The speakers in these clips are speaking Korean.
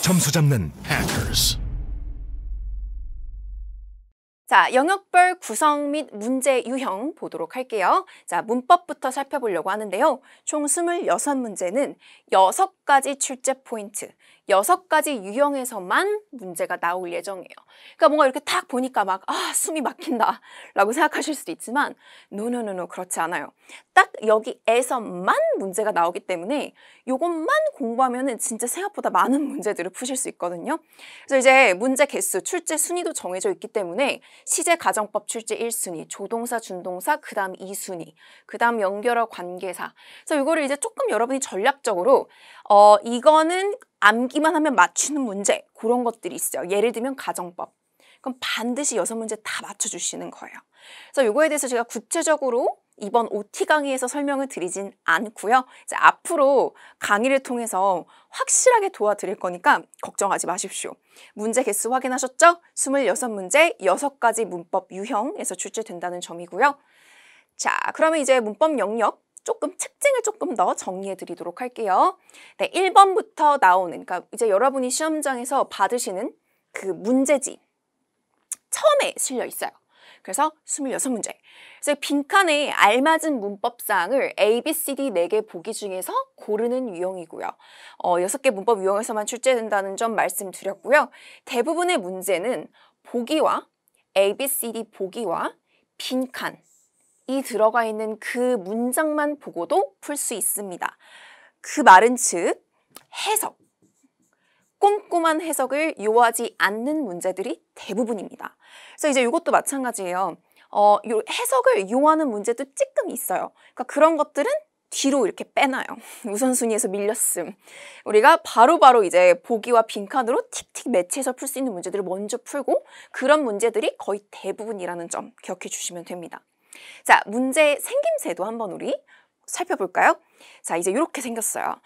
점수 잡는 Hackers. 자, 영역별 구성 및 문제 유형 보도록 할게요. 자, 문법부터 살펴보려고 하는데요. 총 26문제는 6가지 출제 포인트, 6가지 유형에서만 문제가 나올 예정이에요. 그러니까 뭔가 이렇게 딱 보니까 막 숨이 막힌다 라고 생각하실 수도 있지만 노 그렇지 않아요. 딱 여기에서만 문제가 나오기 때문에 요것만 공부하면은 진짜 생각보다 많은 문제들을 푸실 수 있거든요. 그래서 이제 문제 개수, 출제 순위도 정해져 있기 때문에 시제가정법 출제 1순위, 조동사, 준동사, 그 다음 2순위, 그 다음 연결어 관계사. 그래서 이거를 이제 조금 여러분이 전략적으로 이거는 암기만 하면 맞추는 문제, 그런 것들이 있어요. 예를 들면 가정법. 그럼 반드시 6문제 다 맞춰주시는 거예요. 그래서 이거에 대해서 제가 구체적으로 이번 OT 강의에서 설명을 드리진 않고요. 이제 앞으로 강의를 통해서 확실하게 도와드릴 거니까 걱정하지 마십시오. 문제 개수 확인하셨죠? 26문제, 6가지 문법 유형에서 출제된다는 점이고요. 자, 그러면 이제 문법 영역 특징을 조금 더 정리해 드리도록 할게요. 네, 1번부터 나오는, 그러니까 이제 여러분이 시험장에서 받으시는 그 문제지 처음에 실려 있어요. 그래서 26문제. 그래서 빈칸에 알맞은 문법사항을 A, B, C, D 4개 보기 중에서 고르는 유형이고요. 6개 문법 유형에서만 출제된다는 점 말씀드렸고요. 대부분의 문제는 보기와 A, B, C, D 보기와 빈칸이 들어가 있는 그 문장만 보고도 풀 수 있습니다. 그 말은 즉 해석. 꼼꼼한 해석을 요하지 않는 문제들이 대부분입니다. 그래서 이제 이것도 마찬가지예요. 요 해석을 요하는 문제도 찌끔 있어요. 그러니까 그런 것들은 뒤로 이렇게 빼놔요. 우선순위에서 밀렸음. 우리가 바로바로 이제 보기와 빈칸으로 틱틱 매치해서 풀 수 있는 문제들을 먼저 풀고 그런 문제들이 거의 대부분이라는 점 기억해 주시면 됩니다. 자, 문제 생김새도 한번 우리 살펴볼까요? 자, 이제 이렇게 생겼어요.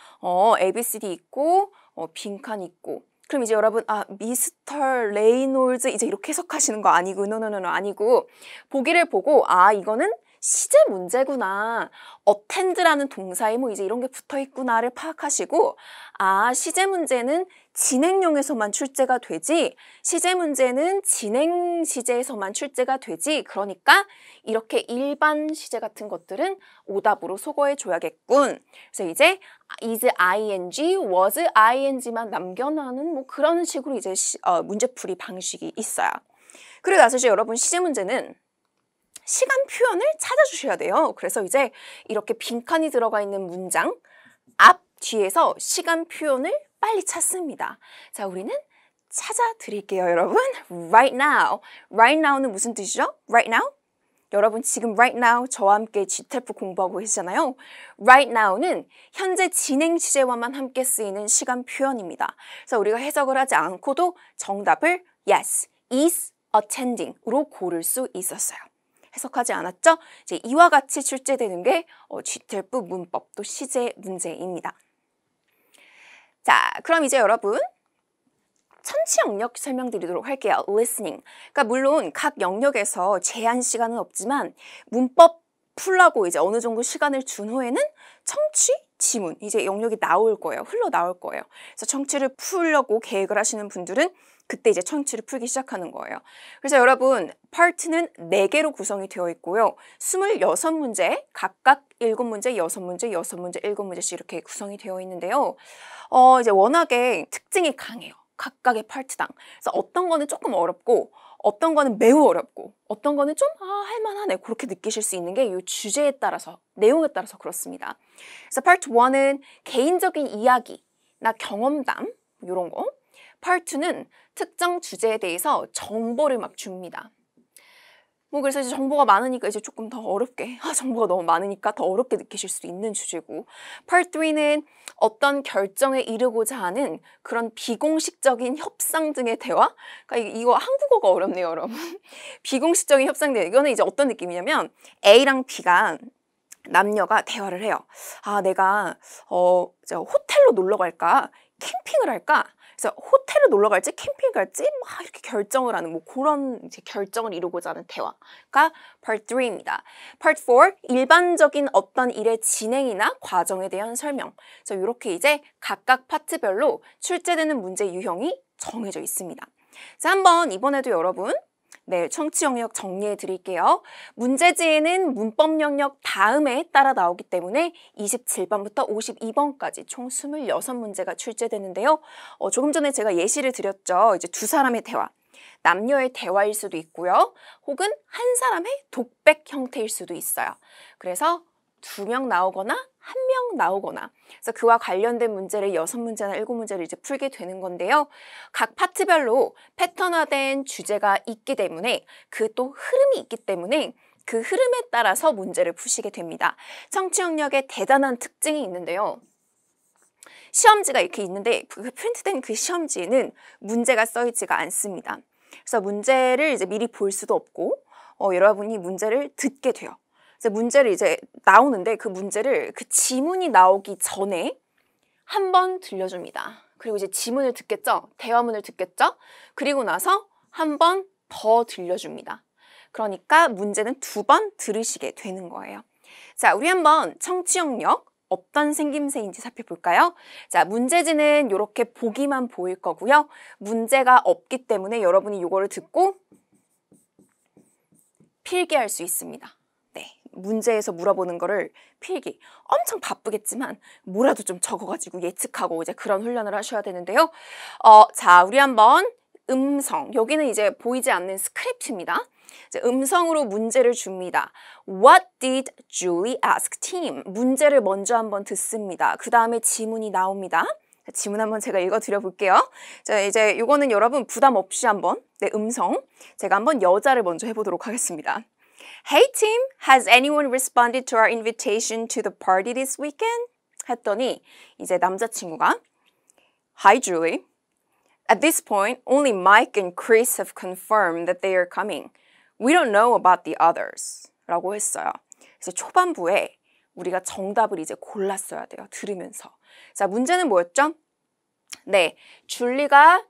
A, B, C, D 있고 빈칸 있고. 그럼 이제 여러분 미스터 레이놀즈 이제 이렇게 해석하시는 거 아니고 노노노노 아니고 보기를 보고 이거는 시제 문제구나. 어텐드라는 동사에 뭐 이제 이런 게 붙어 있구나를 파악하시고 시제 문제는 진행용에서만 출제가 되지 시제 문제는 진행 시제에서만 출제가 되지 그러니까 이렇게 일반 시제 같은 것들은 오답으로 소거해 줘야겠군. 그래서 이제 is ing, was ing만 남겨놓는 뭐 그런 식으로 이제 문제풀이 방식이 있어요. 그리고 나서 이제 여러분 시제 문제는 시간 표현을 찾아주셔야 돼요. 그래서 이제 이렇게 빈칸이 들어가 있는 문장 앞, 뒤에서 시간 표현을 빨리 찾습니다. 자, 우리는 찾아드릴게요, 여러분. Right now. Right now는 무슨 뜻이죠? Right now? 여러분 지금 right now 저와 함께 GTEP 공부하고 계시잖아요. Right now는 현재 진행 시제와만 함께 쓰이는 시간 표현입니다. 그래서 우리가 해석을 하지 않고도 정답을 yes, is attending으로 고를 수 있었어요. 해석하지 않았죠? 이제 이와 같이 출제되는 게 GTEP 문법 또 시제 문제입니다. 자, 그럼 이제 여러분 천치 영역 설명드리도록 할게요. Listening. 그러니까 물론 각 영역에서 제한 시간은 없지만 문법 풀라고 이제 어느 정도 시간을 준 후에는 청취, 지문 이제 영역이 나올 거예요. 흘러나올 거예요. 그래서 청취를 풀려고 계획을 하시는 분들은 그때 이제 청취를 풀기 시작하는 거예요. 그래서 여러분 파트는 4개로 구성이 되어 있고요. 26문제, 각각 7문제, 6문제, 6문제, 7문제씩 이렇게 구성이 되어 있는데요. 이제 워낙에 특징이 강해요. 각각의 파트당. 그래서 어떤 거는 조금 어렵고 어떤 거는 매우 어렵고 어떤 거는 좀 할만하네 그렇게 느끼실 수 있는 게 이 주제에 따라서 내용에 따라서 그렇습니다. 그래서 파트 1은 개인적인 이야기나 경험담 이런 거. 파트 2는 특정 주제에 대해서 정보를 막 줍니다. 뭐 그래서 이제 정보가 많으니까 이제 조금 더 어렵게 정보가 너무 많으니까 더 어렵게 느끼실 수도 있는 주제고 Part 3는 어떤 결정에 이르고자 하는 그런 비공식적인 협상 등의 대화 그러니까 이거 한국어가 어렵네요 여러분 비공식적인 협상 대화 이거는 이제 어떤 느낌이냐면 A랑 B가 남녀가 대화를 해요. 내가 호텔로 놀러 갈까? 캠핑을 할까? 그래서 호텔을 놀러 갈지 캠핑 갈지 막 이렇게 결정을 하는 뭐 그런 이제 결정을 이루고자 하는 대화가 Part 3입니다. Part 4, 일반적인 어떤 일의 진행이나 과정에 대한 설명. 그래서 이렇게 이제 각각 파트별로 출제되는 문제 유형이 정해져 있습니다. 자, 한번 이번에도 여러분 청치 영역 정리해 드릴게요. 문제지에는 문법 영역 다음에 따라 나오기 때문에 27번부터 52번까지 총 26문제가 출제되는데요. 조금 전에 제가 예시를 드렸죠. 이제 두 사람의 대화, 남녀의 대화일 수도 있고요. 혹은 한 사람의 독백 형태일 수도 있어요. 그래서 2명 나오거나 1명 나오거나 그래서 그와 관련된 문제를 6문제나 7문제를 이제 풀게 되는 건데요. 각 파트별로 패턴화된 주제가 있기 때문에 그 또 흐름이 있기 때문에 그 흐름에 따라서 문제를 푸시게 됩니다. 청취 영역에 대단한 특징이 있는데요. 시험지가 이렇게 있는데 그 프린트된 그 시험지에는 문제가 써있지가 않습니다. 그래서 문제를 이제 미리 볼 수도 없고 여러분이 문제를 듣게 돼요. 이제 문제를 이제 나오는데 그 문제를 그 지문이 나오기 전에 한번 들려줍니다. 그리고 이제 지문을 듣겠죠? 대화문을 듣겠죠? 그리고 나서 한 번 더 들려줍니다. 그러니까 문제는 2번 들으시게 되는 거예요. 자, 우리 한번 청취 영역 어떤 생김새인지 살펴볼까요? 자, 문제지는 이렇게 보기만 보일 거고요. 문제가 없기 때문에 여러분이 이거를 듣고 필기할 수 있습니다. 문제에서 물어보는 거를 필기. 엄청 바쁘겠지만 뭐라도 좀 적어가지고 예측하고 이제 그런 훈련을 하셔야 되는데요. 자, 우리 한번 음성. 여기는 이제 보이지 않는 스크립트입니다. 이제 음성으로 문제를 줍니다. What did Julie ask Tim? 문제를 먼저 한번 듣습니다. 그 다음에 지문이 나옵니다. 지문 한번 제가 읽어드려 볼게요. 자, 이제 이거는 여러분 부담 없이 한번 음성. 제가 한번 여자를 먼저 해보도록 하겠습니다. Hey Tim, has anyone responded to our invitation to the party this weekend? 했더니 이제 남자친구가 Hi Julie. At this point, only Mike and Chris have confirmed that they are coming. We don't know about the others. 라고 했어요. 그래서 초반부에 우리가 정답을 이제 골랐어야 돼요. 들으면서. 자, 문제는 뭐였죠? 네, 줄리가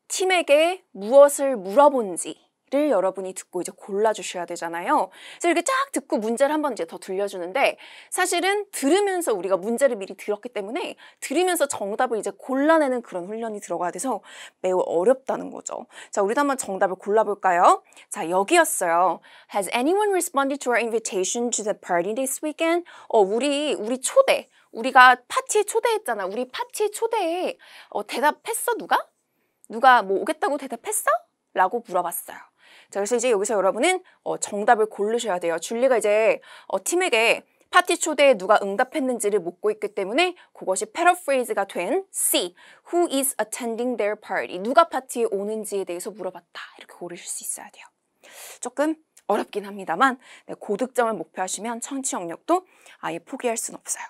팀에게 무엇을 물어본지 를 여러분이 듣고 이제 골라주셔야 되잖아요. 그래서 이렇게 쫙 듣고 문제를 한번 이제 더 들려주는데 사실은 들으면서 우리가 문제를 미리 들었기 때문에 들으면서 정답을 이제 골라내는 그런 훈련이 들어가야 돼서 매우 어렵다는 거죠. 자, 우리도 한번 정답을 골라볼까요? 자, 여기였어요. Has anyone responded to our invitation to the party this weekend? 우리 초대. 우리가 파티에 초대했잖아. 우리 파티에 초대에 대답했어, 누가? 누가 뭐 오겠다고 대답했어? 라고 물어봤어요. 자, 그래서 이제 여기서 여러분은 정답을 고르셔야 돼요. 줄리가 이제 팀에게 파티 초대에 누가 응답했는지를 묻고 있기 때문에 그것이 패러프레이즈가 된 C. Who is attending their party? 누가 파티에 오는지에 대해서 물어봤다. 이렇게 고르실 수 있어야 돼요. 조금 어렵긴 합니다만 고득점을 목표하시면 청취 영역도 아예 포기할 수는 없어요.